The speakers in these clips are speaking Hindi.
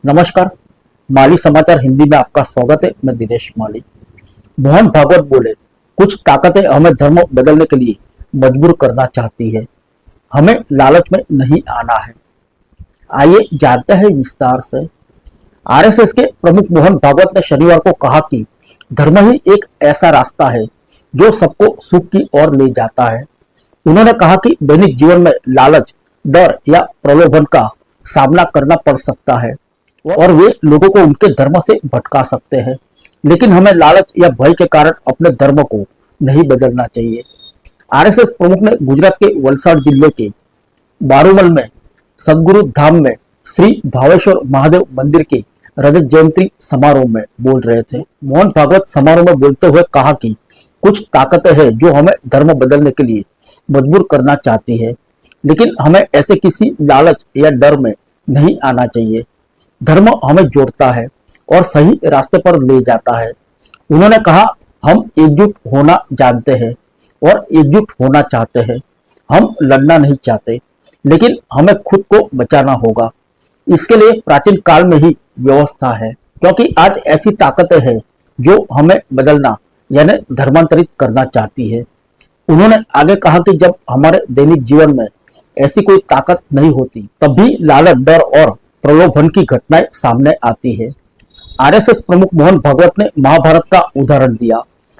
नमस्कार। माली समाचार हिंदी में आपका स्वागत है। मैं दिनेश माली। मोहन भागवत बोले, कुछ ताकतें हमें धर्म बदलने के लिए मजबूर करना चाहती है, हमें लालच में नहीं आना है। आइए जानते हैं विस्तार से। आरएसएस के प्रमुख मोहन भागवत ने शनिवार को कहा कि धर्म ही एक ऐसा रास्ता है जो सबको सुख की ओर ले जाता है। उन्होंने कहा कि दैनिक जीवन में लालच, डर या प्रलोभन का सामना करना पड़ सकता है और वे लोगों को उनके धर्म से भटका सकते हैं, लेकिन हमें लालच या भय के कारण अपने धर्म को नहीं बदलना चाहिए। आरएसएस प्रमुख ने गुजरात के वलसाड जिले के बारूमल में सदगुरु धाम में श्री भावेश्वर महादेव मंदिर के रजत जयंती समारोह में बोल रहे थे। मोहन भागवत समारोह में बोलते हुए कहा कि कुछ ताकतें हैं जो हमें धर्म बदलने के लिए मजबूर करना चाहती है, लेकिन हमें ऐसे किसी लालच या डर में नहीं आना चाहिए। धर्म हमें जोड़ता है और सही रास्ते पर ले जाता है। उन्होंने कहा, हम एकजुट होना जानते हैं और एकजुट होना चाहते हैं। हम लड़ना नहीं चाहते, लेकिन हमें खुद को बचाना होगा। इसके लिए प्राचीन काल में ही व्यवस्था है, क्योंकि आज ऐसी ताकतें हैं जो हमें बदलना यानी धर्मांतरित करना चाहती है। उन्होंने आगे कहा कि जब हमारे दैनिक जीवन में ऐसी कोई ताकत नहीं होती, तब भी लालच, डर और प्रलोभन की घटनाएं सामने आती है। आरएसएस प्रमुख मोहन भागवत ने महाभारत का उदाहरण दिया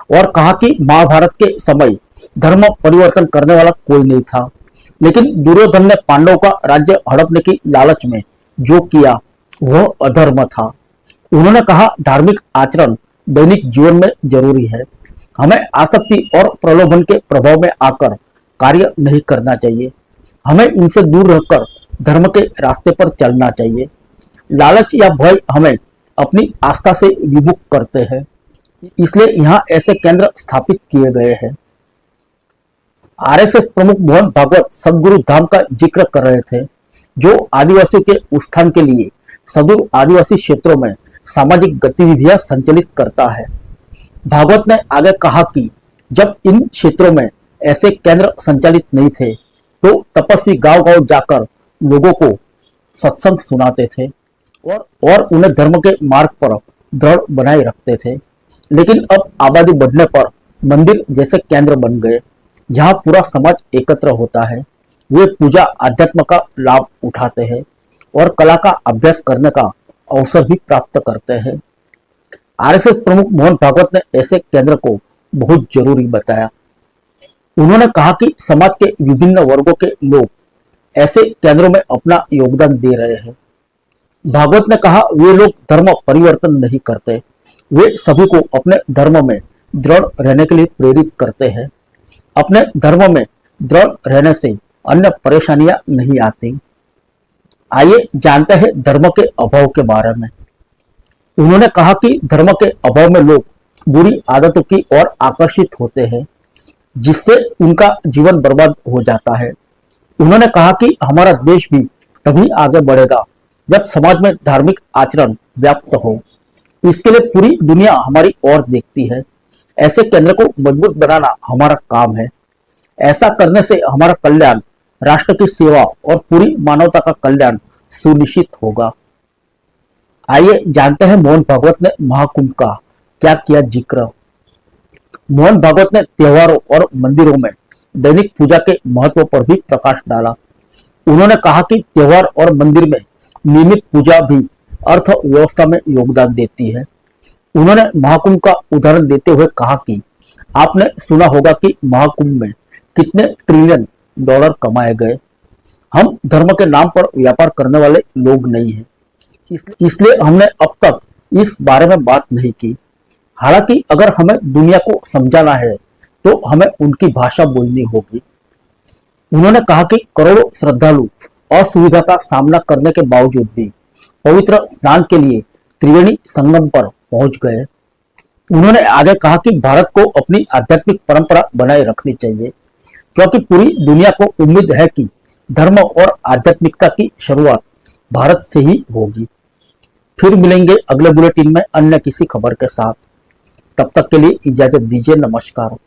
और कहा कि महाभारत के समय धर्म परिवर्तन करने वाला कोई नहीं था, लेकिन दुर्योधन ने पांडवों का राज्य हड़पने की लालच में जो किया वह अधर्म था। उन्होंने कहा, धार्मिक आचरण दैनिक जीवन में जरूरी है। हमें आसक्ति और प्रलोभन के प्रभाव में आकर कार्य नहीं करना चाहिए। हमें इनसे दूर रहकर धर्म के रास्ते पर चलना चाहिए। लालच या भय हमें अपनी आस्था से विमुख करते हैं, इसलिए यहाँ ऐसे केंद्र स्थापित किए गए हैं। आरएसएस प्रमुख मोहन भागवत सदगुरु धाम का जिक्र कर रहे थे, जो आदिवासियों के उत्थान के लिए सुदूर आदिवासी क्षेत्रों में सामाजिक गतिविधियां संचालित करता है। भागवत ने आगे कहा कि जब इन क्षेत्रों में ऐसे केंद्र संचालित नहीं थे, तो तपस्वी गांव-गांव जाकर लोगों को सत्संग सुनाते थे और उन्हें धर्म के मार्ग पर दृढ़ बनाए रखते थे। लेकिन अब आबादी बढ़ने पर मंदिर जैसे केंद्र बन गए, जहां पूरा समाज एकत्र होता है। वे पूजा, आध्यात्म का लाभ उठाते हैं और कला का अभ्यास करने का अवसर भी प्राप्त करते हैं। आरएसएस प्रमुख मोहन भागवत ने ऐसे केंद्र को बहुत जरूरी बताया। उन्होंने कहा कि समाज के विभिन्न वर्गों के लोग ऐसे केंद्रों में अपना योगदान दे रहे हैं। भागवत ने कहा, वे लोग धर्म परिवर्तन नहीं करते, वे सभी को अपने धर्म में दृढ़ रहने के लिए प्रेरित करते हैं। अपने धर्म में दृढ़ रहने से अन्य परेशानियां नहीं आती। आइए जानते हैं धर्म के अभाव के बारे में। उन्होंने कहा कि धर्म के अभाव में लोग बुरी आदतों की ओर आकर्षित होते हैं, जिससे उनका जीवन बर्बाद हो जाता है। उन्होंने कहा कि हमारा देश भी तभी आगे बढ़ेगा जब समाज में धार्मिक आचरण व्याप्त हो। इसके लिए पूरी दुनिया हमारी ओर देखती है। ऐसे केंद्र को मजबूत बनाना हमारा काम है। ऐसा करने से हमारा कल्याण, राष्ट्र की सेवा और पूरी मानवता का कल्याण सुनिश्चित होगा। आइए जानते हैं मोहन भागवत ने महाकुंभ का क्या किया जिक्र। मोहन भागवत ने त्योहारों और मंदिरों में दैनिक पूजा के महत्व पर भी प्रकाश डाला। उन्होंने कहा कि त्योहार और मंदिर में नियमित पूजा भी अर्थव्यवस्था में योगदान देती है। उन्होंने महाकुंभ का उदाहरण देते हुए कहा कि आपने सुना होगा कि महाकुंभ में कितने ट्रिलियन डॉलर कमाए गए। हम धर्म के नाम पर व्यापार करने वाले लोग नहीं हैं, इसलिए हमने अब तक इस बारे में बात नहीं की। हालांकि अगर हमें दुनिया को समझाना है तो हमें उनकी भाषा बोलनी होगी। उन्होंने कहा कि करोड़ों श्रद्धालु असुविधा का सामना करने के बावजूद भी पवित्र स्नान के लिए त्रिवेणी संगम पर पहुंच गए। उन्होंने आगे कहा कि भारत को अपनी आध्यात्मिक परंपरा बनाए रखनी चाहिए, क्योंकि पूरी दुनिया को उम्मीद है कि धर्म और आध्यात्मिकता की शुरुआत भारत से ही होगी। फिर मिलेंगे अगले बुलेटिन में अन्य किसी खबर के साथ। तब तक के लिए इजाजत दीजिए। नमस्कार।